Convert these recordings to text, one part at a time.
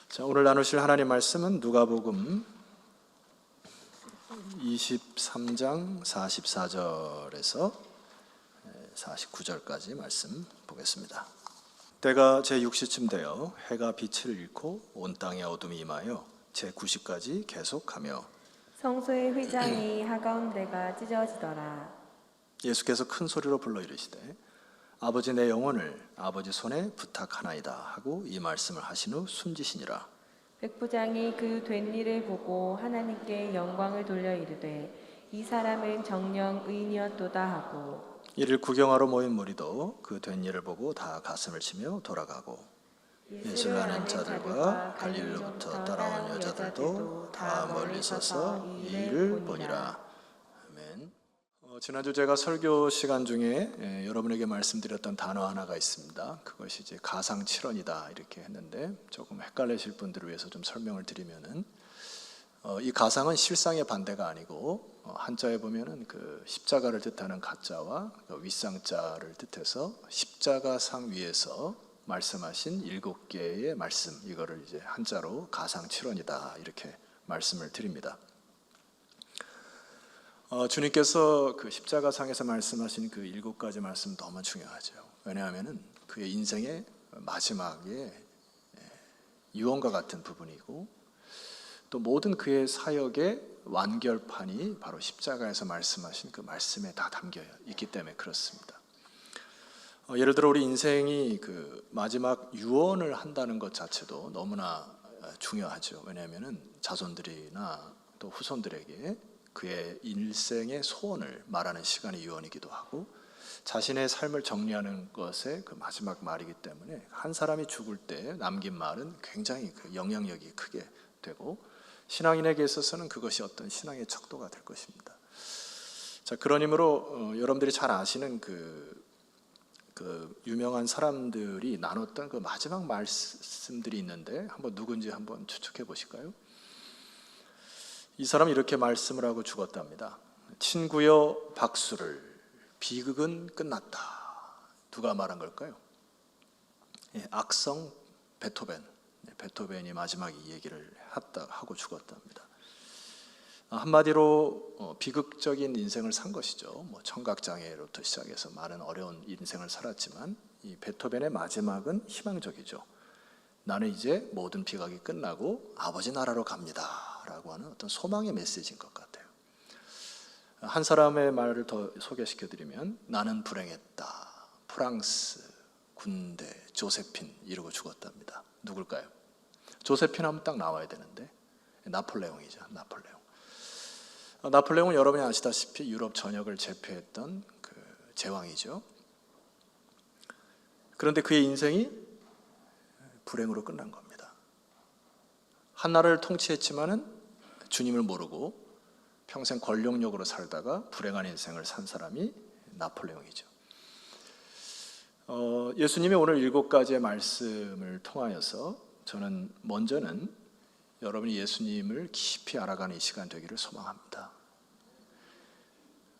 자, 오늘 나누실 하나님 말씀은 누가복음 23장 44절에서 49절까지 말씀 보겠습니다. 때가 제6시쯤 되어 해가 빛을 잃고 온 땅에 어둠이 임하여 제9시까지 계속하며 성소의 휘장이 하가운데가 찢어지더라. 예수께서 큰 소리로 불러 이르시되 아버지 내 영혼을 아버지 손에 부탁하나이다 하고 이 말씀을 하신 후 숨지시니라. 백부장이 그 된 일을 보고 하나님께 영광을 돌려 이르되 이 사람은 정녕 의인이었도다 하고 이를 구경하러 모인 무리도 그 된 일을 보고 다 가슴을 치며 돌아가고 예수를 아는 자들과 갈릴리로부터 따라온 여자들도 다 멀리 서서 이 일을 보니라. 아멘. 지난주 제가 설교 시간 중에 여러분에게 말씀드렸던 단어 하나가 있습니다. 그것이 이제 가상칠언이다 이렇게 했는데 조금 헷갈리실 분들을 위해서 좀 설명을 드리면은 이 가상은 실상의 반대가 아니고 한자에 보면은 그 십자가를 뜻하는 가자와 그 윗상자를 뜻해서 십자가상 위에서 말씀하신 7개의 말씀, 이거를 이제 한자로 가상칠언이다 이렇게 말씀을 드립니다. 주님께서 그 십자가상에서 말씀하신 그 7가지 말씀 너무 중요하죠. 왜냐하면은 그의 인생의 마지막에 유언과 같은 부분이고 또 모든 그의 사역의 완결판이 바로 십자가에서 말씀하신 그 말씀에 다 담겨 있기 때문에 그렇습니다. 예를 들어 우리 인생이 그 마지막 유언을 한다는 것 자체도 너무나 중요하죠. 왜냐하면은 자손들이나 또 후손들에게 그의 일생의 소원을 말하는 시간이 유언이기도 하고 자신의 삶을 정리하는 것의 그 마지막 말이기 때문에 한 사람이 죽을 때 남긴 말은 굉장히 그 영향력이 크게 되고 신앙인에게 있어서는 그것이 어떤 신앙의 척도가 될 것입니다. 자, 그런 의미로 여러분들이 잘 아시는 그 유명한 사람들이 나눴던 그 마지막 말씀들이 있는데 한번 누군지 한번 추측해 보실까요? 이 사람이 이렇게 말씀을 하고 죽었답니다. 친구여 박수를, 비극은 끝났다. 누가 말한 걸까요? 악성 베토벤. 베토벤이 마지막 이 얘기를 하고 죽었답니다. 한마디로 비극적인 인생을 산 것이죠. 뭐 청각장애로부터 시작해서 많은 어려운 인생을 살았지만 이 베토벤의 마지막은 희망적이죠. 나는 이제 모든 비극이 끝나고 아버지 나라로 갑니다 라고 하는 어떤 소망의 메시지인 것 같아요. 한 사람의 말을 더 소개시켜드리면 나는 불행했다. 프랑스, 군대, 조세핀 이러고 죽었답니다. 누굴까요? 조세핀 하면 딱 나와야 되는데 나폴레옹이죠. 나폴레옹은 여러분이 아시다시피 유럽 전역을 제패했던 그 제왕이죠. 그런데 그의 인생이 불행으로 끝난 겁니다. 한 나라를 통치했지만은 주님을 모르고 평생 권력력으로 살다가 불행한 인생을 산 사람이 나폴레옹이죠. 예수님이 오늘 7가지의 말씀을 통하여서 저는 먼저는 여러분이 예수님을 깊이 알아가는 이 시간 되기를 소망합니다.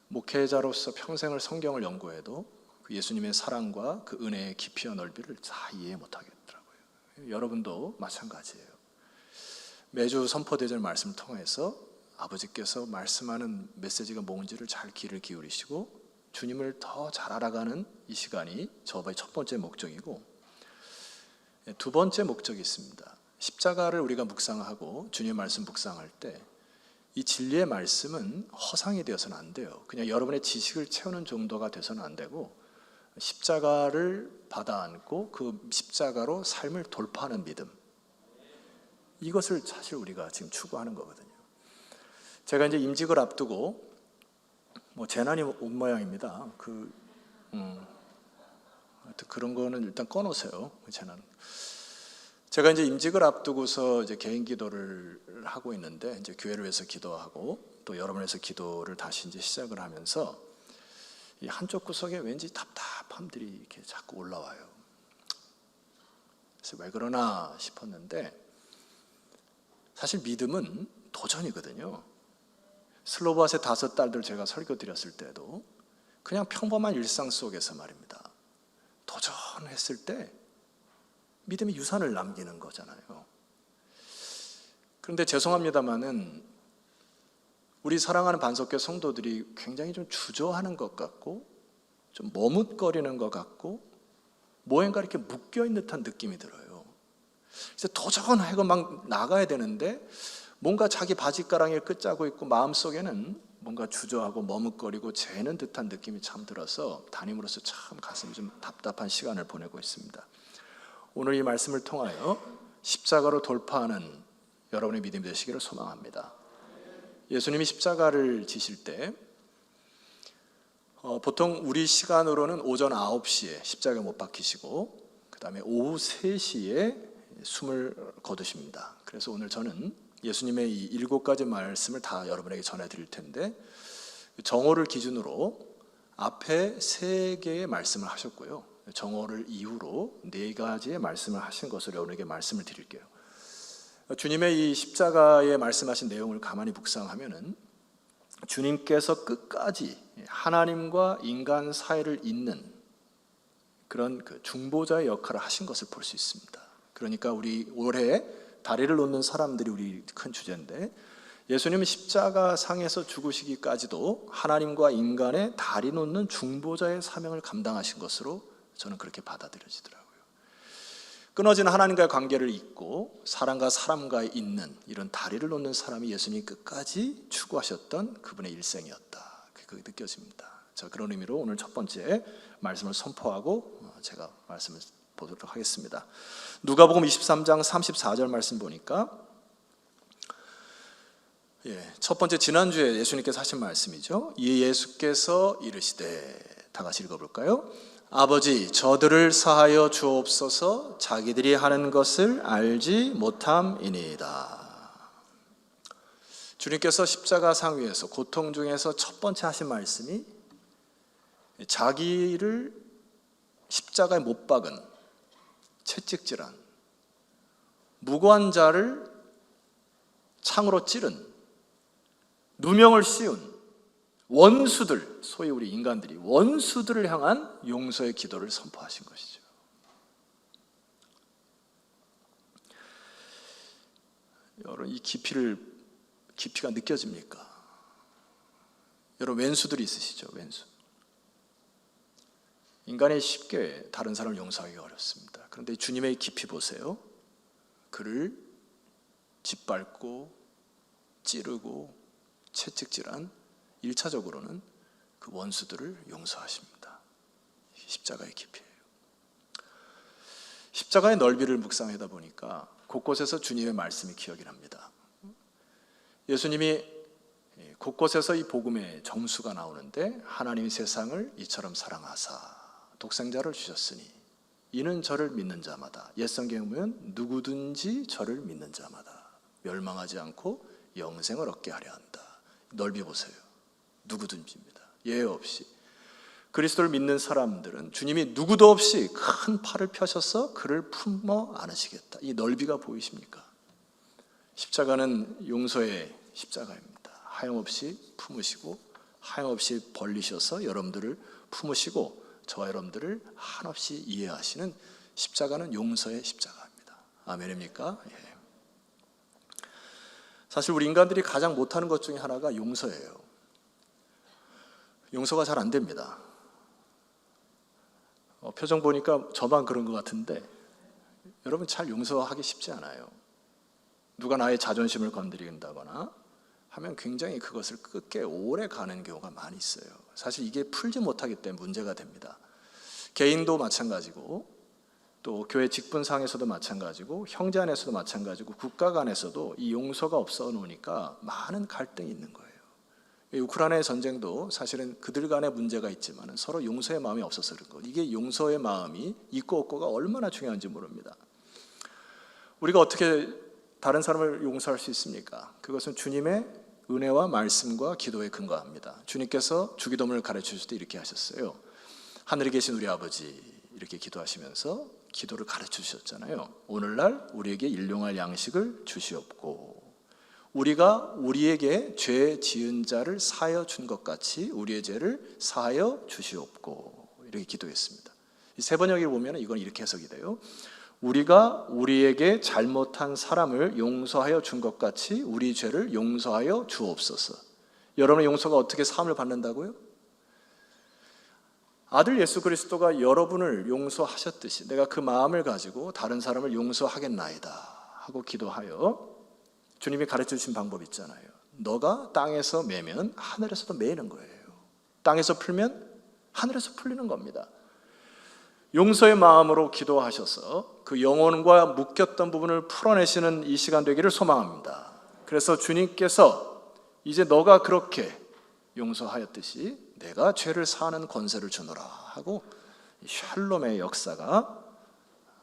목회자로서 평생을 성경을 연구해도 그 예수님의 사랑과 그 은혜의 깊이와 넓이를 다 이해 못하겠더라고요. 여러분도 마찬가지예요. 매주 선포되는 말씀을 통해서 아버지께서 말씀하는 메시지가 뭔지를 잘 귀를 기울이시고 주님을 더 잘 알아가는 이 시간이 저의 첫 번째 목적이고, 두 번째 목적이 있습니다. 십자가를 우리가 묵상하고 주님의 말씀 묵상할 때 이 진리의 말씀은 허상이 되어서는 안 돼요. 그냥 여러분의 지식을 채우는 정도가 돼서는 안 되고 십자가를 받아 안고 그 십자가로 삶을 돌파하는 믿음, 이것을 사실 우리가 지금 추구하는 거거든요. 제가 이제 임직을 앞두고 재난이 온 모양입니다. 그런 거는 일단 꺼놓으세요. 재난. 제가 이제 임직을 앞두고서 이제 개인 기도를 하고 있는데 이제 교회를 위해서 기도하고 또 여러분을 위해서 기도를 다시 이제 시작을 하면서 이 한쪽 구석에 왠지 답답함들이 이렇게 자꾸 올라와요. 그래서 왜 그러나 싶었는데 사실 믿음은 도전이거든요. 슬로바스의 5딸들 제가 설교 드렸을 때도 그냥 평범한 일상 속에서 말입니다. 도전했을 때 믿음의 유산을 남기는 거잖아요. 그런데 죄송합니다마는 우리 사랑하는 반석교 성도들이 굉장히 좀 주저하는 것 같고 좀 머뭇거리는 것 같고 뭐인가 이렇게 묶여있는 듯한 느낌이 들어요. 그래서 도전하고 막 나가야 되는데 뭔가 자기 바지가랑이를 끝자고 있고 마음속에는 뭔가 주저하고 머뭇거리고 재는 듯한 느낌이 참 들어서 담임으로서 참 가슴이 좀 답답한 시간을 보내고 있습니다. 오늘 이 말씀을 통하여 십자가로 돌파하는 여러분의 믿음이 되시기를 소망합니다. 예수님이 십자가를 지실 때 보통 우리 시간으로는 오전 9시에 십자가에 못 박히시고 그 다음에 오후 3시에 숨을 거두십니다. 그래서 오늘 저는 예수님의 이 7가지 말씀을 다 여러분에게 전해드릴 텐데 정오를 기준으로 앞에 3개의 말씀을 하셨고요, 정오를 이후로 4가지의 말씀을 하신 것으로 여러분에게 말씀을 드릴게요. 주님의 이 십자가에 말씀하신 내용을 가만히 묵상하면은 주님께서 끝까지 하나님과 인간 사이를 잇는 그런 그 중보자의 역할을 하신 것을 볼 수 있습니다. 그러니까 우리 올해 다리를 놓는 사람들이 우리 큰 주제인데 예수님은 십자가 상에서 죽으시기까지도 하나님과 인간의 다리 놓는 중보자의 사명을 감당하신 것으로 저는 그렇게 받아들여지더라고요. 끊어진 하나님과의 관계를 잇고 사람과 사람과의 있는 이런 다리를 놓는 사람이 예수님이 끝까지 추구하셨던 그분의 일생이었다, 그게 느껴집니다. 자, 그런 의미로 오늘 첫 번째 말씀을 선포하고 제가 말씀을 보도록 하겠습니다. 누가복음 23장 34절 말씀 보니까 첫 번째 지난주에 예수님께서 하신 말씀이죠. 이 예수께서 이르시되, 다 같이 읽어볼까요? 아버지, 저들을 사하여 주옵소서. 자기들이 하는 것을 알지 못함이니이다. 주님께서 십자가 상 위에서 고통 중에서 첫 번째 하신 말씀이 자기를 십자가에 못 박은 채찍질한 무고한 자를 창으로 찌른 누명을 씌운 원수들, 소위 우리 인간들이 원수들을 향한 용서의 기도를 선포하신 것이죠. 여러분, 이 깊이가 느껴집니까? 여러분, 왼수들이 있으시죠? 왼수. 인간이 쉽게 다른 사람을 용서하기가 어렵습니다. 그런데 주님의 깊이 보세요. 그를 짓밟고 찌르고 채찍질한 1차적으로는 그 원수들을 용서하십니다. 십자가의 깊이예요. 십자가의 넓이를 묵상하다 보니까 곳곳에서 주님의 말씀이 기억이 납니다. 예수님이 곳곳에서 이 복음의 정수가 나오는데 하나님이 세상을 이처럼 사랑하사 독생자를 주셨으니 이는 저를 믿는 자마다, 옛 성경에 보면 누구든지 저를 믿는 자마다 멸망하지 않고 영생을 얻게 하려 한다. 넓이 보세요. 누구든지입니다. 예외 없이. 그리스도를 믿는 사람들은 주님이 누구도 없이 큰 팔을 펴셔서 그를 품어 안으시겠다. 이 넓이가 보이십니까? 십자가는 용서의 십자가입니다. 하염없이 품으시고 하염없이 벌리셔서 여러분들을 품으시고 저와 여러분들을 한없이 이해하시는 십자가는 용서의 십자가입니다. 아멘입니까? 예. 사실 우리 인간들이 가장 못하는 것 중에 하나가 용서예요. 용서가 잘 안 됩니다. 표정 보니까 저만 그런 것 같은데 여러분, 잘 용서하기 쉽지 않아요. 누가 나의 자존심을 건드린다거나 하면 굉장히 그것을 끝게 오래 가는 경우가 많이 있어요. 사실 이게 풀지 못하기 때문에 문제가 됩니다. 개인도 마찬가지고 또 교회 직분상에서도 마찬가지고 형제 안에서도 마찬가지고 국가 간에서도 이 용서가 없어 놓으니까 많은 갈등이 있는 거예요. 우크라이나의 전쟁도 사실은 그들 간에 문제가 있지만 서로 용서의 마음이 없어서 그런 거. 이게 용서의 마음이 있고 없고가 얼마나 중요한지 모릅니다. 우리가 어떻게 다른 사람을 용서할 수 있습니까? 그것은 주님의 은혜와 말씀과 기도에 근거합니다. 주님께서 주기도문을 가르치실 때 이렇게 하셨어요. 하늘에 계신 우리 아버지, 이렇게 기도하시면서 기도를 가르쳐 주셨잖아요. 오늘날 우리에게 일용할 양식을 주시옵고, 우리가 우리에게 죄 지은 자를 사하여 준 것 같이 우리의 죄를 사하여 주시옵고, 이렇게 기도했습니다. 이 세 번역에 보면 이건 이렇게 해석이 돼요. 우리가 우리에게 잘못한 사람을 용서하여 준 것 같이 우리 죄를 용서하여 주옵소서. 여러분의 용서가 어떻게 사함을 받는다고요? 아들 예수 그리스도가 여러분을 용서하셨듯이 내가 그 마음을 가지고 다른 사람을 용서하겠나이다 하고 기도하여 주님이 가르쳐주신 방법 있잖아요. 너가 땅에서 매면 하늘에서도 매는 거예요. 땅에서 풀면 하늘에서 풀리는 겁니다. 용서의 마음으로 기도하셔서 그 영혼과 묶였던 부분을 풀어내시는 이 시간 되기를 소망합니다. 그래서 주님께서 이제 너가 그렇게 용서하였듯이 내가 죄를 사하는 권세를 주노라 하고 샬롬의 역사가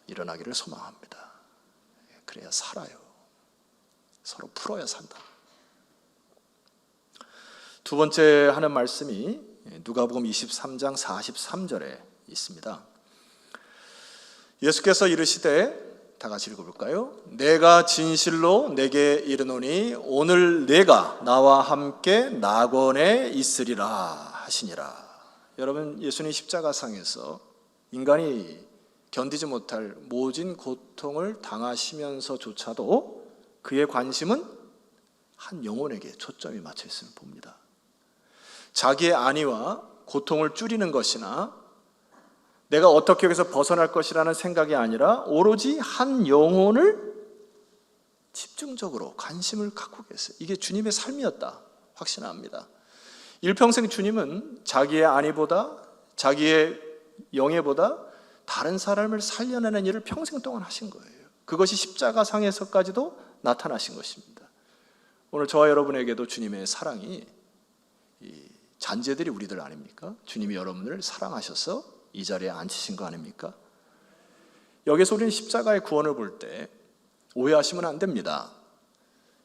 일어나기를 소망합니다. 그래야 살아요. 서로 풀어야 산다. 두 번째 하는 말씀이 누가복음 23장 43절에 있습니다. 예수께서 이르시되, 다 같이 읽어볼까요? 내가 진실로 내게 이르노니 오늘 내가 나와 함께 낙원에 있으리라 하시니라. 여러분, 예수님 십자가상에서 인간이 견디지 못할 모진 고통을 당하시면서조차도 그의 관심은 한 영혼에게 초점이 맞춰 있음을 봅니다. 자기의 안위와 고통을 줄이는 것이나 내가 어떻게 여기서 벗어날 것이라는 생각이 아니라 오로지 한 영혼을 집중적으로 관심을 갖고 계세요. 이게 주님의 삶이었다 확신합니다. 일평생 주님은 자기의 안위보다 자기의 영예보다 다른 사람을 살려내는 일을 평생 동안 하신 거예요. 그것이 십자가상에서까지도 나타나신 것입니다. 오늘 저와 여러분에게도 주님의 사랑이 잔재들이 우리들 아닙니까? 주님이 여러분을 사랑하셔서 이 자리에 앉히신 거 아닙니까? 여기서 우리는 십자가의 구원을 볼 때 오해하시면 안 됩니다.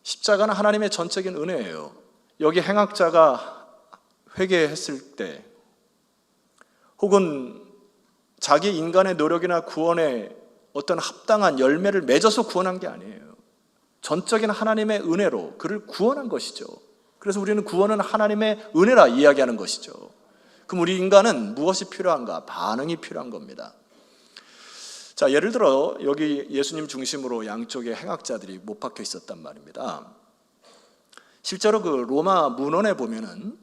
십자가는 하나님의 전적인 은혜예요. 여기 행악자가 회개했을 때 혹은 자기 인간의 노력이나 구원에 어떤 합당한 열매를 맺어서 구원한 게 아니에요. 전적인 하나님의 은혜로 그를 구원한 것이죠. 그래서 우리는 구원은 하나님의 은혜라 이야기하는 것이죠. 그럼 우리 인간은 무엇이 필요한가? 반응이 필요한 겁니다. 자, 예를 들어 여기 예수님 중심으로 양쪽에 행악자들이 못 박혀 있었단 말입니다. 실제로 그 로마 문헌에 보면은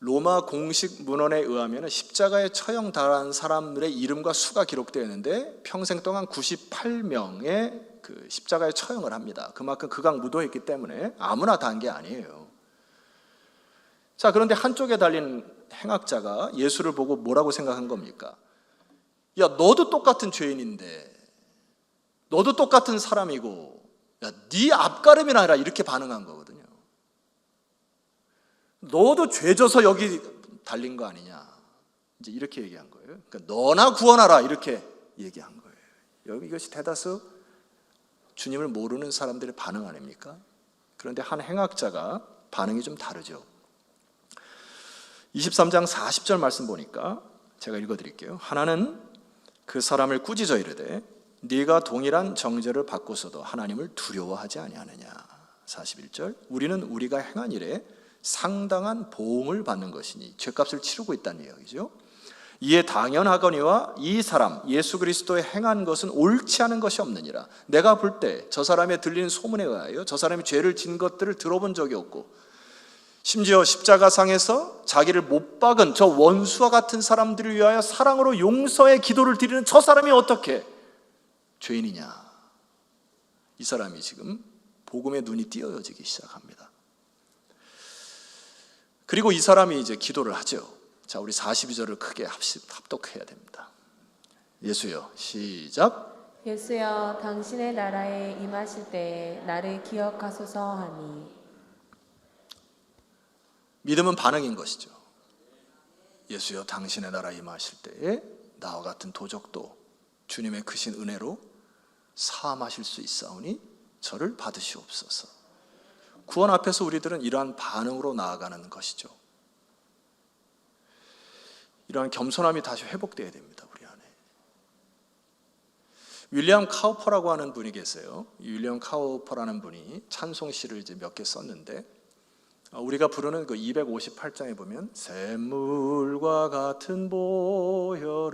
로마 공식 문헌에 의하면 십자가에 처형당한 사람들의 이름과 수가 기록되어 있는데 평생 동안 98명의 그 십자가에 처형을 합니다. 그만큼 극악 무도했기 때문에 아무나 다 한 게 아니에요. 자, 그런데 한쪽에 달린 행악자가 예수를 보고 뭐라고 생각한 겁니까? 야, 너도 똑같은 죄인인데, 너도 똑같은 사람이고, 야, 네 앞가림이나 해라, 이렇게 반응한 거거든요. 너도 죄져서 여기 달린 거 아니냐, 이제 이렇게 얘기한 거예요. 그러니까 너나 구원하라, 이렇게 얘기한 거예요. 여기 이것이 대다수 주님을 모르는 사람들의 반응 아닙니까? 그런데 한 행악자가 반응이 좀 다르죠. 23장 40절 말씀 보니까 제가 읽어드릴게요. 하나는 그 사람을 꾸짖어 이르되 네가 동일한 정죄를 받고서도 하나님을 두려워하지 아니하느냐. 41절 우리는 우리가 행한 일에 상당한 보응을 받는 것이니 죄값을 치르고 있다는 이야기죠. 이에 당연하거니와 이 사람 예수 그리스도의 행한 것은 옳지 않은 것이 없느니라. 내가 볼 때 저 사람의 들리는 소문에 의하여 저 사람이 죄를 진 것들을 들어본 적이 없고 심지어 십자가상에서 자기를 못 박은 저 원수와 같은 사람들을 위하여 사랑으로 용서의 기도를 드리는 저 사람이 어떻게 죄인이냐. 이 사람이 지금 복음의 눈이 띄어지기 시작합니다. 그리고 이 사람이 이제 기도를 하죠. 자, 우리 42절을 크게 합독해야 됩니다. 예수여, 시작. 예수여, 당신의 나라에 임하실 때에 나를 기억하소서 하니. 믿음은 반응인 것이죠. 예수여, 당신의 나라에 임하실 때에 나와 같은 도적도 주님의 크신 은혜로 사함하실 수 있사오니 저를 받으시옵소서. 구원 앞에서 우리들은 이러한 반응으로 나아가는 것이죠. 이러한 겸손함이 다시 회복되어야 됩니다. 우리 안에. 윌리엄 카우퍼라고 하는 분이 계세요. 윌리엄 카우퍼라는 분이 찬송시를 이제 몇 개 썼는데 우리가 부르는 그 258장에 보면 샘물과 같은 보혈은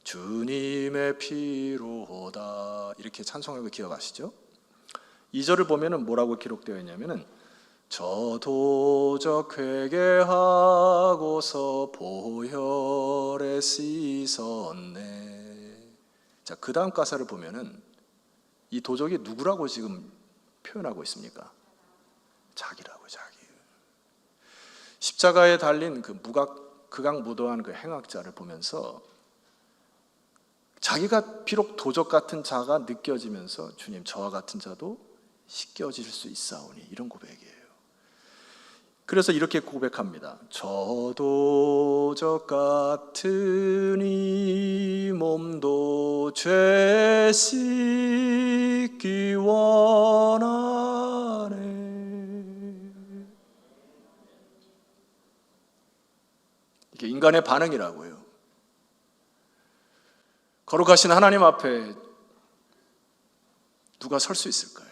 주님의 피로다. 이렇게 찬송한 거 기억하시죠? 2절을 보면은 뭐라고 기록되어 있냐면은 저 도적 회개하고서 보혈에 씻었네. 자, 그 다음 가사를 보면은 이 도적이 누구라고 지금 표현하고 있습니까? 자기라고, 자기. 십자가에 달린 그 극악무도한 그 행악자를 보면서 자기가 비록 도적 같은 자가 느껴지면서 주님, 저와 같은 자도 씻겨질 수 있사오니, 이런 고백이에요. 그래서 이렇게 고백합니다. 저 도적 같은 이 몸도 죄 씻기 원하네. 이게 인간의 반응이라고요. 거룩하신 하나님 앞에 누가 설 수 있을까요?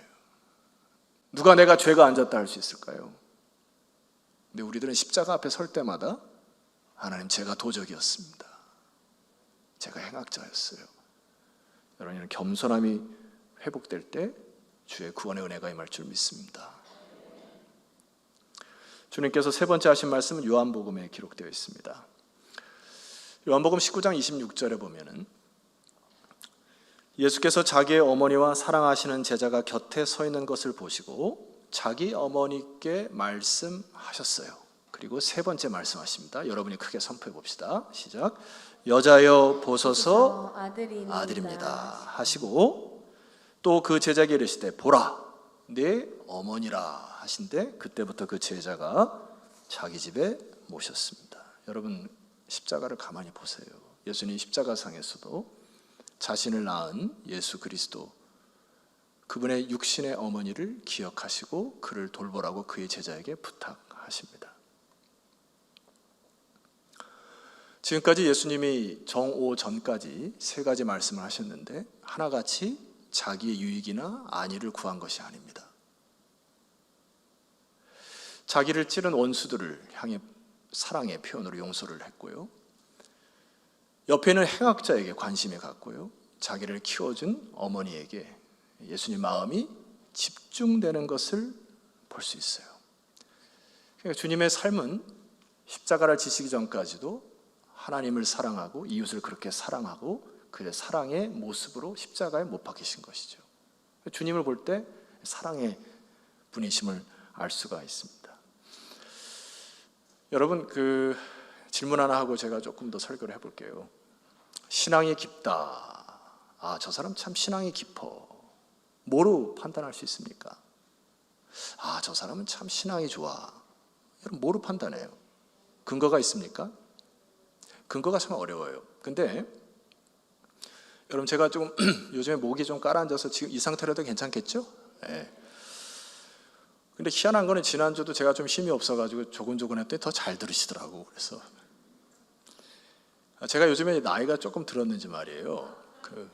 누가 내가 죄가 앉았다 할 수 있을까요? 근데 우리들은 십자가 앞에 설 때마다 하나님, 제가 도적이었습니다. 제가 행악자였어요. 여러분, 이런 겸손함이 회복될 때 주의 구원의 은혜가 임할 줄 믿습니다. 주님께서 세 번째 하신 말씀은 요한복음에 기록되어 있습니다. 요한복음 19장 26절에 보면은 예수께서 자기의 어머니와 사랑하시는 제자가 곁에 서 있는 것을 보시고 자기 어머니께 말씀하셨어요. 그리고 세 번째 말씀하십니다. 여러분이 크게 선포해 봅시다. 시작. 여자여 보소서 아들입니다 하시고 또 그 제자에게 이르시되 보라 내 어머니라 하신데 그때부터 그 제자가 자기 집에 모셨습니다. 여러분, 십자가를 가만히 보세요. 예수님 십자가상에서도 자신을 낳은 예수 그리스도, 그분의 육신의 어머니를 기억하시고 그를 돌보라고 그의 제자에게 부탁하십니다. 지금까지 예수님이 정오 전까지 세 가지 말씀을 하셨는데 하나같이 자기의 유익이나 안위를 구한 것이 아닙니다. 자기를 찌른 원수들을 향해 사랑의 표현으로 용서를 했고요. 옆에 있는 행악자에게 관심이 갔고요. 자기를 키워준 어머니에게 예수님 마음이 집중되는 것을 볼 수 있어요. 그러니까 주님의 삶은 십자가를 지시기 전까지도 하나님을 사랑하고 이웃을 그렇게 사랑하고 그의 사랑의 모습으로 십자가에 못 박히신 것이죠. 주님을 볼 때 사랑의 분이심을 알 수가 있습니다. 여러분, 그 질문 하나 하고 제가 조금 더 설교를 해볼게요. 신앙이 깊다. 아, 저 사람 참 신앙이 깊어. 뭐로 판단할 수 있습니까? 아, 저 사람은 참 신앙이 좋아. 여러분, 뭐로 판단해요? 근거가 있습니까? 근거가 참 어려워요. 근데 여러분, 제가 조금 요즘에 목이 좀 깔아앉아서 지금 이 상태라도 괜찮겠죠? 네. 근데 희한한 거는 지난주도 제가 좀 힘이 없어가지고 조근조근 했더니 더 잘 들으시더라고. 그래서 제가 요즘에 나이가 조금 들었는지 말이에요. 그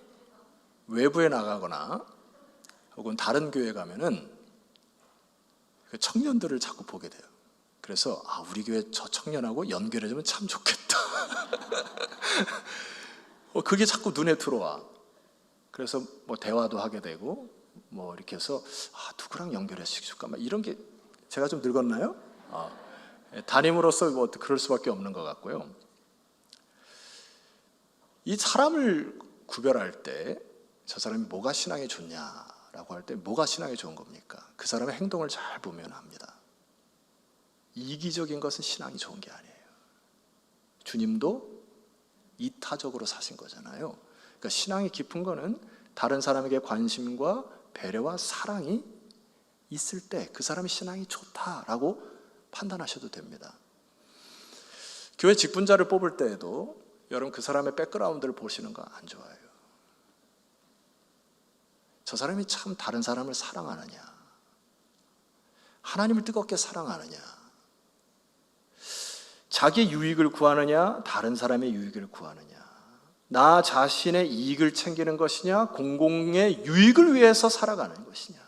외부에 나가거나 혹은 다른 교회 가면은 그 청년들을 자꾸 보게 돼요. 그래서 아, 우리 교회 저 청년하고 연결해주면 참 좋겠다. 그게 자꾸 눈에 들어와. 그래서 뭐 대화도 하게 되고 뭐 이렇게 해서 아, 누구랑 연결해 주실까? 이런 게 제가 좀 늙었나요? 담임으로서 뭐 그럴 수밖에 없는 것 같고요. 이 사람을 구별할 때 저 사람이 뭐가 신앙에 좋냐라고 할 때 뭐가 신앙에 좋은 겁니까? 그 사람의 행동을 잘 보면 합니다. 이기적인 것은 신앙이 좋은 게 아니에요. 주님도 이타적으로 사신 거잖아요. 그러니까 신앙이 깊은 거는 다른 사람에게 관심과 배려와 사랑이 있을 때 그 사람의 신앙이 좋다라고 판단하셔도 됩니다. 교회 직분자를 뽑을 때에도 여러분 그 사람의 백그라운드를 보시는 거 안 좋아요. 저 사람이 참 다른 사람을 사랑하느냐, 하나님을 뜨겁게 사랑하느냐, 자기의 유익을 구하느냐, 다른 사람의 유익을 구하느냐, 나 자신의 이익을 챙기는 것이냐, 공공의 유익을 위해서 살아가는 것이냐.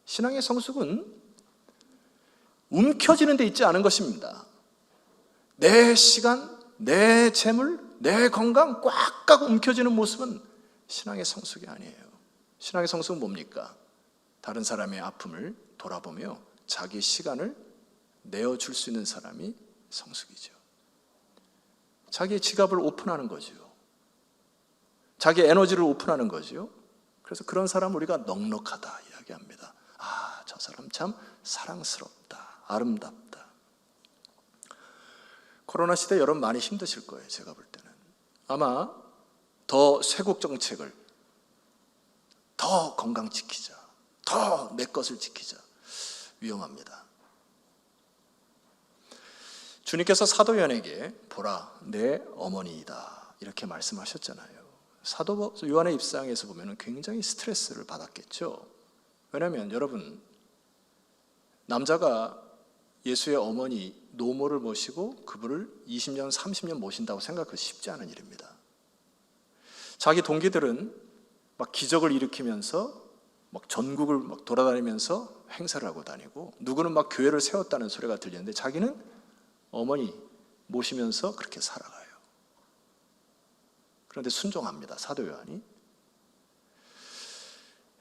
신앙의 성숙은 움켜쥐는 데 있지 않은 것입니다. 내 시간, 내 재물, 내 건강 꽉꽉 움켜쥐는 모습은 신앙의 성숙이 아니에요. 신앙의 성숙은 뭡니까? 다른 사람의 아픔을 돌아보며 자기 시간을 내어줄 수 있는 사람이 성숙이죠. 자기의 지갑을 오픈하는 거죠. 자기 에너지를 오픈하는 거죠. 그래서 그런 사람 우리가 넉넉하다 이야기합니다. 아, 저 사람 참 사랑스럽다, 아름답다. 코로나 시대 여러분 많이 힘드실 거예요. 제가 볼 때는 아마 더 쇄국 정책을, 더 건강 지키자, 더 내 것을 지키자, 위험합니다. 주님께서 사도 요한에게 보라 내 어머니이다 이렇게 말씀하셨잖아요. 사도 요한의 입장에서 보면 굉장히 스트레스를 받았겠죠. 왜냐하면 여러분, 남자가 예수의 어머니 노모를 모시고 그분을 20년 30년 모신다고 생각하기 쉽지 않은 일입니다. 자기 동기들은 막 기적을 일으키면서 막 전국을 막 돌아다니면서 행사를 하고 다니고, 누구는 막 교회를 세웠다는 소리가 들리는데 자기는 어머니 모시면서 그렇게 살아가요. 그런데 순종합니다, 사도 요한이.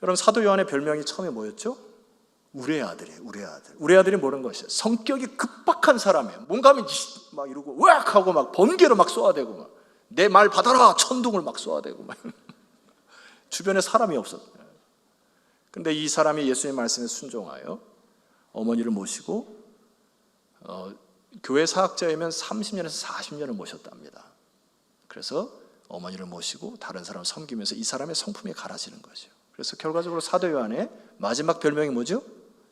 여러분, 사도 요한의 별명이 처음에 뭐였죠? 우리의 아들이에요. 우리의 아들. 우리의 아들이 뭐라는 것이에요? 성격이 급박한 사람이에요. 뭔가 하면 막 이러고 으악 하고 막 번개로 막 쏘아대고 막 내 말 받아라 천둥을 막 쏘아대고 막 주변에 사람이 없었어요. 근데 이 사람이 예수님의 말씀에 순종하여 어머니를 모시고 교회 사역자이면 30년에서 40년을 모셨답니다. 그래서 어머니를 모시고 다른 사람을 섬기면서 이 사람의 성품이 갈아지는 거죠. 그래서 결과적으로 사도 요한의 마지막 별명이 뭐죠?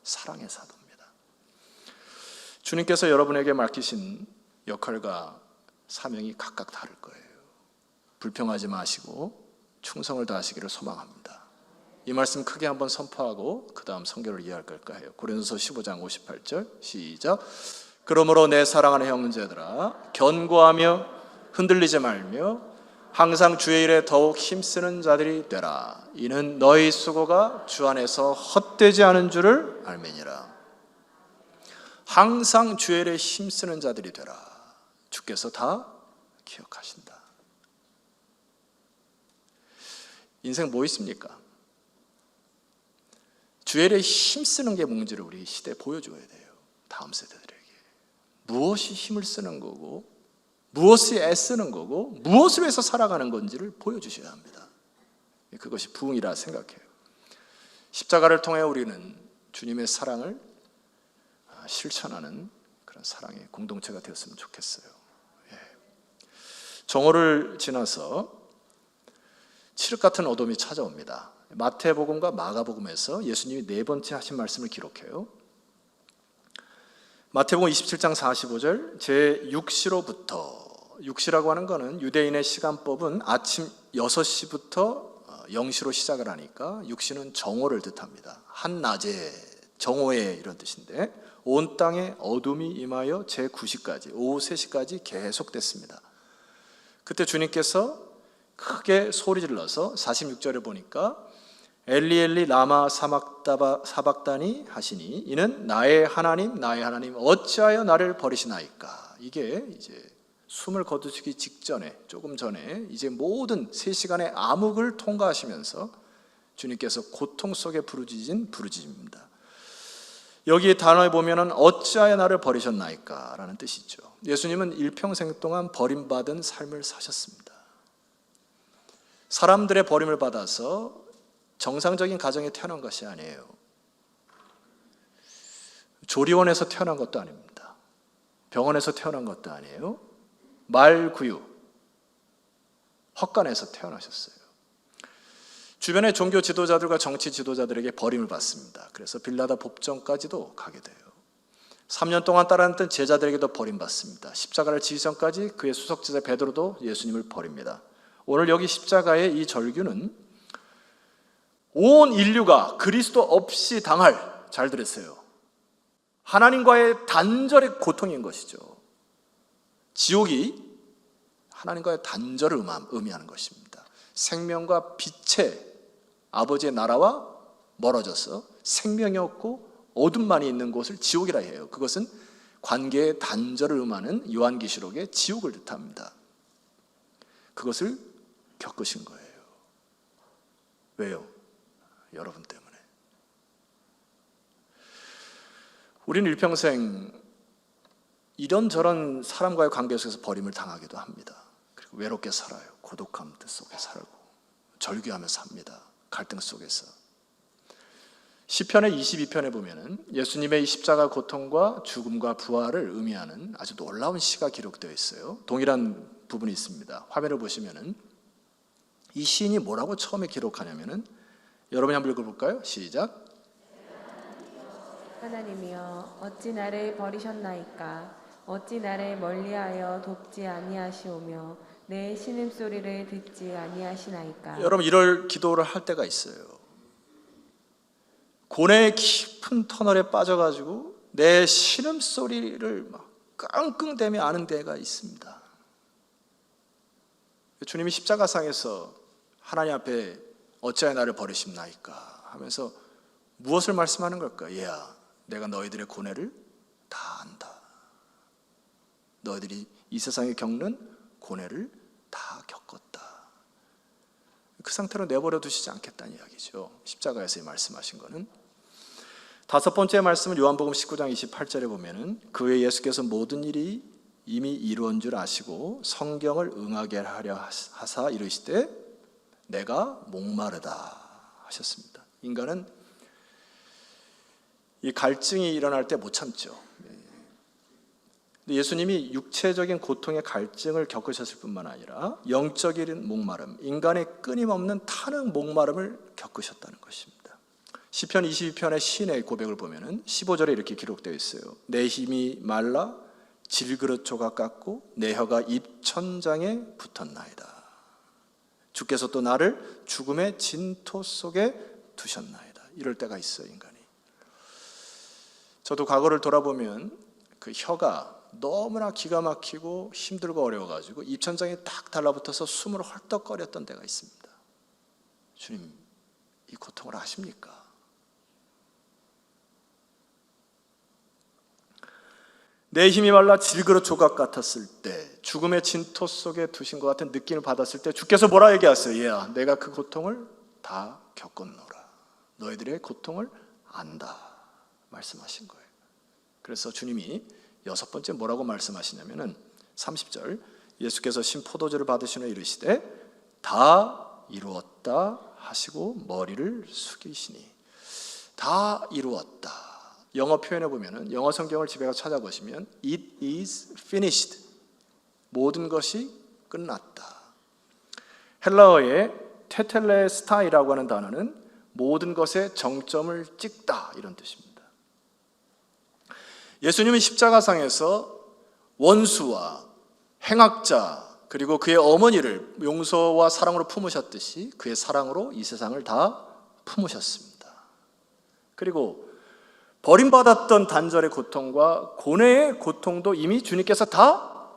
사랑의 사도입니다. 주님께서 여러분에게 맡기신 역할과 사명이 각각 다를 거예요. 불평하지 마시고 충성을 다하시기를 소망합니다. 이 말씀 크게 한번 선포하고 그 다음 성경을 이해할까 해요. 고린도서 15장 58절 시작. 그러므로 내 사랑하는 형제들아, 견고하며 흔들리지 말며 항상 주의 일에 더욱 힘쓰는 자들이 되라. 이는 너희 수고가 주 안에서 헛되지 않은 줄을 알매니라. 항상 주의 일에 힘쓰는 자들이 되라. 주께서 다 기억하신다. 인생 뭐 있습니까? 주의 일에 힘쓰는 게 뭔지를 우리 시대에 보여줘야 돼요. 다음 세대들에게 무엇이 힘을 쓰는 거고, 무엇이 애쓰는 거고, 무엇을 위해서 살아가는 건지를 보여주셔야 합니다. 그것이 부흥이라 생각해요. 십자가를 통해 우리는 주님의 사랑을 실천하는 그런 사랑의 공동체가 되었으면 좋겠어요. 정오를 지나서 칠흑 같은 어둠이 찾아옵니다. 마태복음과 마가복음에서 예수님이 네 번째 하신 말씀을 기록해요. 마태복음 27장 45절 제6시로부터, 6시라고 하는 것은 유대인의 시간법은 아침 6시부터 0시로 시작을 하니까 6시는 정오를 뜻합니다. 한낮에 정오에 이런 뜻인데, 온 땅에 어둠이 임하여 제9시까지 오후 3시까지 계속됐습니다. 그때 주님께서 크게 소리 질러서 46절에 보니까 엘리 엘리 라마 사박다니 하시니 이는 나의 하나님 어찌하여 나를 버리시나이까. 이게 이제 숨을 거두시기 직전에, 조금 전에 이제 모든 3시간의 암흑을 통과하시면서 주님께서 고통 속에 부르짖은 부르짖음입니다. 여기 단어에 보면은 어찌하여 나를 버리셨나이까 라는 뜻이죠. 예수님은 일평생 동안 버림받은 삶을 사셨습니다. 사람들의 버림을 받아서 정상적인 가정에 태어난 것이 아니에요. 조리원에서 태어난 것도 아닙니다. 병원에서 태어난 것도 아니에요. 말구유, 헛간에서 태어나셨어요. 주변의 종교 지도자들과 정치 지도자들에게 버림을 받습니다. 그래서 빌라다 법정까지도 가게 돼요. 3년 동안 따라했던 제자들에게도 버림받습니다. 십자가를 지기 전까지 그의 수석제자 베드로도 예수님을 버립니다. 오늘 여기 십자가의 이 절규는 온 인류가 그리스도 없이 당할, 잘 들으세요, 하나님과의 단절의 고통인 것이죠. 지옥이 하나님과의 단절을 의미하는 것입니다. 생명과 빛의 아버지의 나라와 멀어져서 생명이 없고 어둠만이 있는 곳을 지옥이라 해요. 그것은 관계의 단절을 의미하는 요한계시록의 지옥을 뜻합니다. 그것을 겪으신 거예요. 왜요? 여러분 때문에. 우리는 일평생 이런저런 사람과의 관계 속에서 버림을 당하기도 합니다. 그리고 외롭게 살아요. 고독함 속에 살고 절규하며 삽니다. 갈등 속에서. 시편의 22편에 보면은 예수님의 이 십자가 고통과 죽음과 부활을 의미하는 아주 놀라운 시가 기록되어 있어요. 동일한 부분이 있습니다. 화면을 보시면은 이 시인이 뭐라고 처음에 기록하냐면은, 여러분이 한번 읽어볼까요? 시작. 하나님이여 어찌 나를 버리셨나이까. 어찌 나를 멀리하여 돕지 아니하시오며 내 신음소리를 듣지 아니하시나이까. 여러분, 이럴 기도를 할 때가 있어요. 고뇌의 깊은 터널에 빠져가지고 내 신음소리를 막 끙끙대며 아는 데가 있습니다. 주님이 십자가상에서 하나님 앞에 어찌하여 나를 버리십나이까 하면서 무엇을 말씀하는 걸까? 얘야, 내가 너희들의 고뇌를 다 안다. 너희들이 이 세상에 겪는 고뇌를 다 겪었다. 그 상태로 내버려 두시지 않겠다는 이야기죠. 십자가에서 말씀하신 거는. 다섯 번째 말씀은 요한복음 19장 28절에 보면은, 그 외에 예수께서 모든 일이 이미 이루어진 줄 아시고 성경을 응하게 하려 하사 이르시되 내가 목마르다 하셨습니다. 인간은 이 갈증이 일어날 때 못 참죠. 예수님이 육체적인 고통의 갈증을 겪으셨을 뿐만 아니라 영적인 목마름, 인간의 끊임없는 타는 목마름을 겪으셨다는 것입니다. 시편 22편의 시인의 고백을 보면은 15절에 이렇게 기록되어 있어요. 내 힘이 말라 질그릇 조각 같고 내 혀가 입천장에 붙었나이다. 주께서 또 나를 죽음의 진토 속에 두셨나이다. 이럴 때가 있어요, 인간이. 저도 과거를 돌아보면 그 혀가 너무나 기가 막히고 힘들고 어려워가지고 입천장에 딱 달라붙어서 숨을 헐떡거렸던 때가 있습니다. 주님, 이 고통을 아십니까? 내 힘이 말라 질그릇 조각 같았을 때, 죽음의 진토 속에 두신 것 같은 느낌을 받았을 때 주께서 뭐라 얘기하세요? 얘야, 내가 그 고통을 다 겪었노라. 너희들의 고통을 안다 말씀하신 거예요. 그래서 주님이 여섯 번째 뭐라고 말씀하시냐면은 30절, 예수께서 신포도주를 받으신 후에 이르시되 다 이루었다 하시고 머리를 숙이시니. 다 이루었다. 영어 표현에 보면은, 영어 성경을 집에 가서 찾아보시면 It is finished. 모든 것이 끝났다. 헬라어의 테텔레스타이라고 하는 단어는 모든 것에 정점을 찍다 이런 뜻입니다. 예수님은 십자가상에서 원수와 행악자 그리고 그의 어머니를 용서와 사랑으로 품으셨듯이 그의 사랑으로 이 세상을 다 품으셨습니다. 그리고 버림받았던 단절의 고통과 고뇌의 고통도 이미 주님께서 다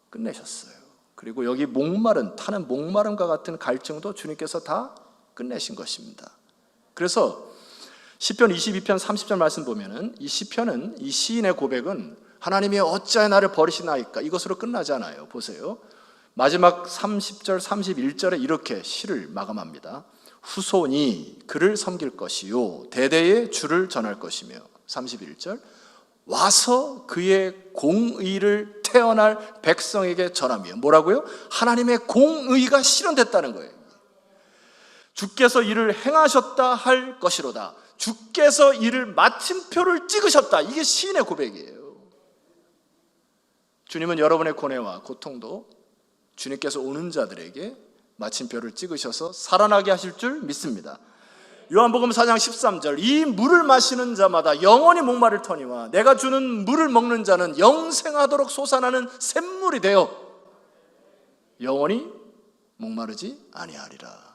끝내셨어요. 그리고 여기 목마른, 타는 목마름과 같은 갈증도 주님께서 다 끝내신 것입니다. 그래서 시편 22편 30절 말씀 보면은 이 시편은, 이 시인의 고백은 하나님이 어찌하여 나를 버리시나이까 이것으로 끝나지 않아요. 보세요. 마지막 30절 31절에 이렇게 시를 마감합니다. 후손이 그를 섬길 것이요 대대에 주를 전할 것이며, 31절 와서 그의 공의를 태어날 백성에게 전하며. 뭐라고요? 하나님의 공의가 실현됐다는 거예요. 주께서 이를 행하셨다 할 것이로다. 주께서 이를 마침표를 찍으셨다. 이게 시인의 고백이에요. 주님은 여러분의 고뇌와 고통도 주님께서 오는 자들에게 마침표를 찍으셔서 살아나게 하실 줄 믿습니다. 요한복음 4장 13절, 이 물을 마시는 자마다 영원히 목마를 터니와 내가 주는 물을 먹는 자는 영생하도록 솟아나는 샘물이 되어 영원히 목마르지 아니하리라.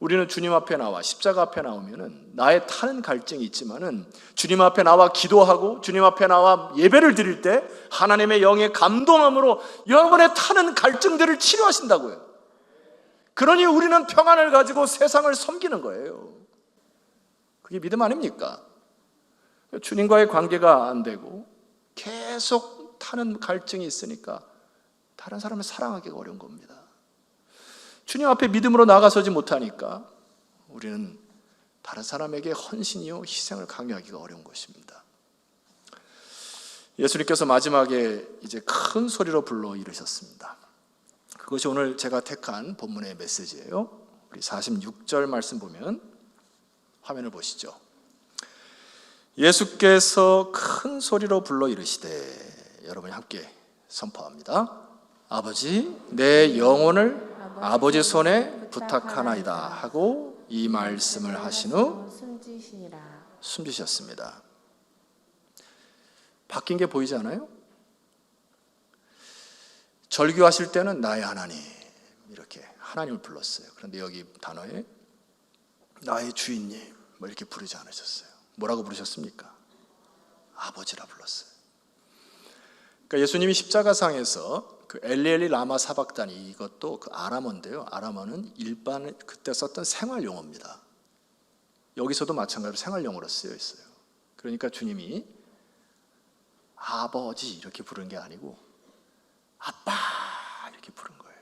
우리는 주님 앞에 나와 십자가 앞에 나오면은 나의 타는 갈증이 있지만은 주님 앞에 나와 기도하고 주님 앞에 나와 예배를 드릴 때 하나님의 영의 감동함으로 여러분의 타는 갈증들을 치료하신다고요. 그러니 우리는 평안을 가지고 세상을 섬기는 거예요. 그게 믿음 아닙니까? 주님과의 관계가 안 되고 계속 타는 갈증이 있으니까 다른 사람을 사랑하기가 어려운 겁니다. 주님 앞에 믿음으로 나가서지 못하니까 우리는 다른 사람에게 헌신이요 희생을 강요하기가 어려운 것입니다. 예수님께서 마지막에 이제 큰 소리로 불러 이르셨습니다. 그것이 오늘 제가 택한 본문의 메시지예요. 우리 46절 말씀 보면 화면을 보시죠. 예수께서 큰 소리로 불러 이르시되, 여러분이 함께 선포합니다. 아버지, 내 영혼을 아버지 손에 부탁하나이다 하고 이 말씀을 하신 후 숨지셨습니다. 바뀐 게 보이지 않아요? 절규하실 때는 나의 하나님 이렇게 하나님을 불렀어요. 그런데 여기 단어에 나의 주인님 뭐 이렇게 부르지 않으셨어요. 뭐라고 부르셨습니까? 아버지라 불렀어요. 그러니까 예수님이 십자가상에서 그 엘리 라마 사박다니, 이것도 그 아람어인데요. 아람어는 일반 그때 썼던 생활 용어입니다. 여기서도 마찬가지로 생활 용어로 쓰여 있어요. 그러니까 주님이 아버지 이렇게 부르는 게 아니고 아빠 이렇게 부른 거예요.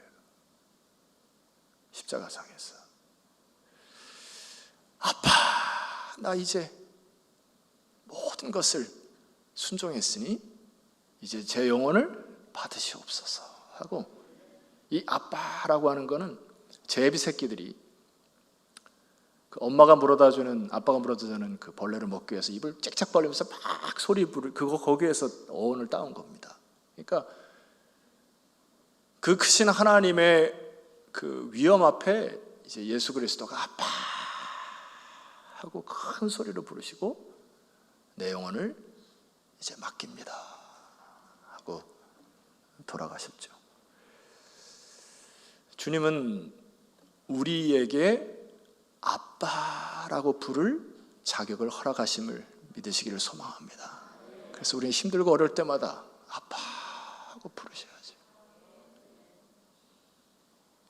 십자가상에서 아빠, 나 이제 모든 것을 순종했으니 이제 제 영혼을 받으시옵소서 하고, 이 아빠라고 하는 거는 제비 새끼들이 그 엄마가 물어다주는, 아빠가 물어다주는 그 벌레를 먹기 위해서 입을 짹짹 벌리면서 막 소리 부르, 그거 거기에서 어원을 따온 겁니다. 그러니까 그 크신 하나님의 그 위엄 앞에 이제 예수 그리스도가 아빠 하고 큰 소리로 부르시고 내 영혼을 이제 맡깁니다 하고 돌아가셨죠. 주님은 우리에게 아빠라고 부를 자격을 허락하심을 믿으시기를 소망합니다. 그래서 우리는 힘들고 어려울 때마다 아빠 하고 부르셔야지.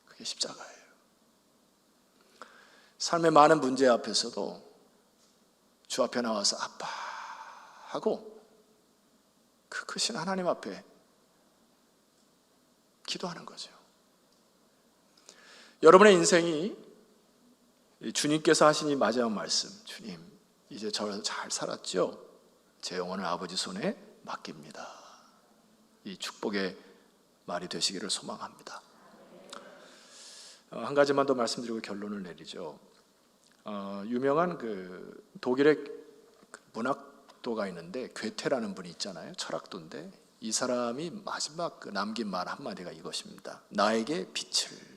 그게 십자가예요. 삶의 많은 문제 앞에서도 주 앞에 나와서 아빠 하고 그 크신 하나님 앞에 기도하는 거죠. 여러분의 인생이 주님께서 하신 이 마지막 말씀, 주님 이제 저 잘 살았죠? 제 영혼을 아버지 손에 맡깁니다. 이 축복의 말이 되시기를 소망합니다. 한 가지만 더 말씀드리고 결론을 내리죠. 유명한 그 독일의 문학도가 있는데 괴테라는 분이 있잖아요. 철학도인데 이 사람이 마지막 그 남긴 말 한마디가 이것입니다. 나에게 빛을.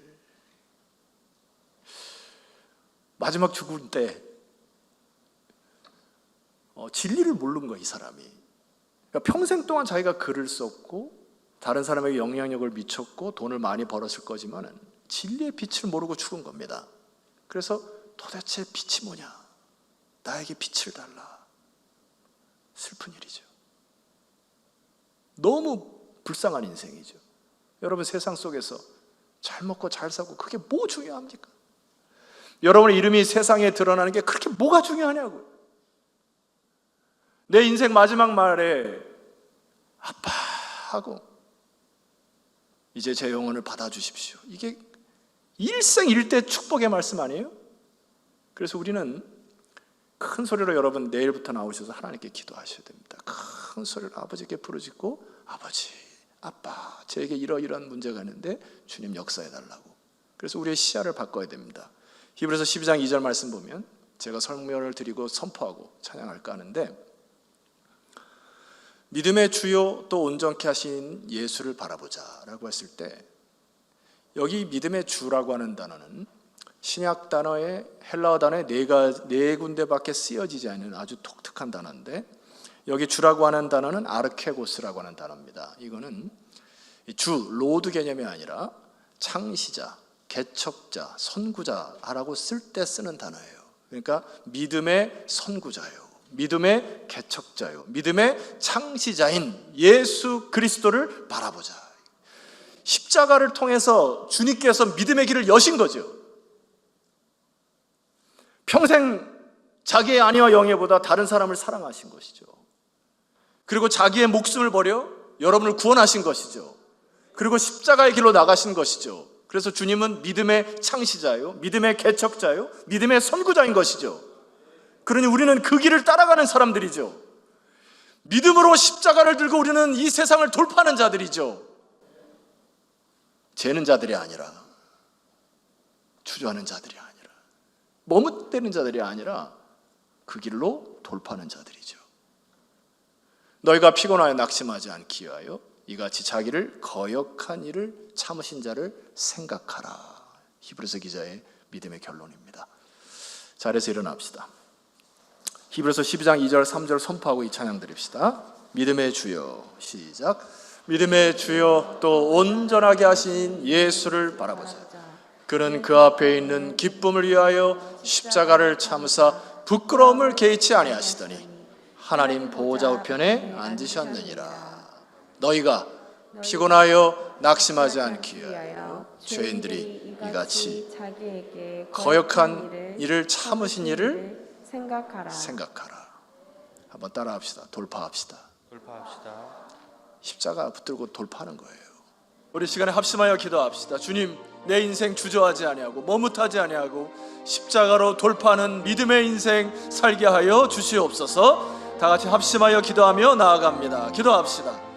마지막 죽을 때 진리를 모르는 거야, 이 사람이. 그러니까 평생 동안 자기가 글을 썼고 다른 사람에게 영향력을 미쳤고 돈을 많이 벌었을 거지만 진리의 빛을 모르고 죽은 겁니다. 그래서 도대체 빛이 뭐냐? 나에게 빛을 달라. 슬픈 일이죠. 너무 불쌍한 인생이죠. 여러분 세상 속에서 잘 먹고 잘 사고 그게 뭐 중요합니까? 여러분의 이름이 세상에 드러나는 게 그렇게 뭐가 중요하냐고요. 내 인생 마지막 말에 아빠 하고 이제 제 영혼을 받아주십시오. 이게 일생일대 축복의 말씀 아니에요? 그래서 우리는 큰 소리로 여러분 내일부터 나오셔서 하나님께 기도하셔야 됩니다. 큰 소리로 아버지께 부르짖고 아버지, 아빠, 저에게 이러이러한 문제가 있는데 주님 역사해달라고. 그래서 우리의 시야를 바꿔야 됩니다. 히브리서 12장 2절 말씀 보면 제가 설명을 드리고 선포하고 찬양할까 하는데, 믿음의 주요 또 온전케 하신 예수를 바라보자 라고 했을 때, 여기 믿음의 주라고 하는 단어는 신약 단어의 헬라어 단어의 네 군데밖에 쓰여지지 않는 아주 독특한 단어인데, 여기 주라고 하는 단어는 아르케고스라고 하는 단어입니다. 이거는 주, 로드 개념이 아니라 창시자, 개척자, 선구자라고 쓸 때 쓰는 단어예요. 그러니까 믿음의 선구자예요. 믿음의 개척자요, 믿음의 창시자인 예수 그리스도를 바라보자. 십자가를 통해서 주님께서 믿음의 길을 여신 거죠. 평생 자기의 아내와 영예보다 다른 사람을 사랑하신 것이죠. 그리고 자기의 목숨을 버려 여러분을 구원하신 것이죠. 그리고 십자가의 길로 나가신 것이죠. 그래서 주님은 믿음의 창시자요, 믿음의 개척자요, 믿음의 선구자인 것이죠. 그러니 우리는 그 길을 따라가는 사람들이죠. 믿음으로 십자가를 들고 우리는 이 세상을 돌파하는 자들이죠. 재는 자들이 아니라, 주저하는 자들이 아니라, 머뭇대는 자들이 아니라 그 길로 돌파하는 자들이죠. 너희가 피곤하여 낙심하지 않기 위하여 이같이 자기를 거역한 일을 참으신 자를 생각하라. 히브리서 기자의 믿음의 결론입니다. 자리에서 일어납시다. 히브리서 12장 2절 3절 선포하고 이 찬양 드립시다. 믿음의 주여, 시작. 믿음의 주여, 또 온전하게 하신 예수를 바라보자. 그는 그 앞에 있는 기쁨을 위하여 십자가를 참으사 부끄러움을 개의치 아니하시더니 하나님 보호자 우편에 앉으셨느니라. 너희가 피곤하여 낙심하지 않기 위하여 죄인들이 이같이 거역한 일을 참으신 일을 생각하라. 한번 따라합시다. 돌파합시다. 십자가 붙들고 돌파하는 거예요. 우리 시간에 합심하여 기도합시다. 주님, 내 인생 주저하지 아니하고 머뭇하지 아니하고 십자가로 돌파하는 믿음의 인생 살게 하여 주시옵소서. 다 같이 합심하여 기도하며 나아갑니다. 기도합시다.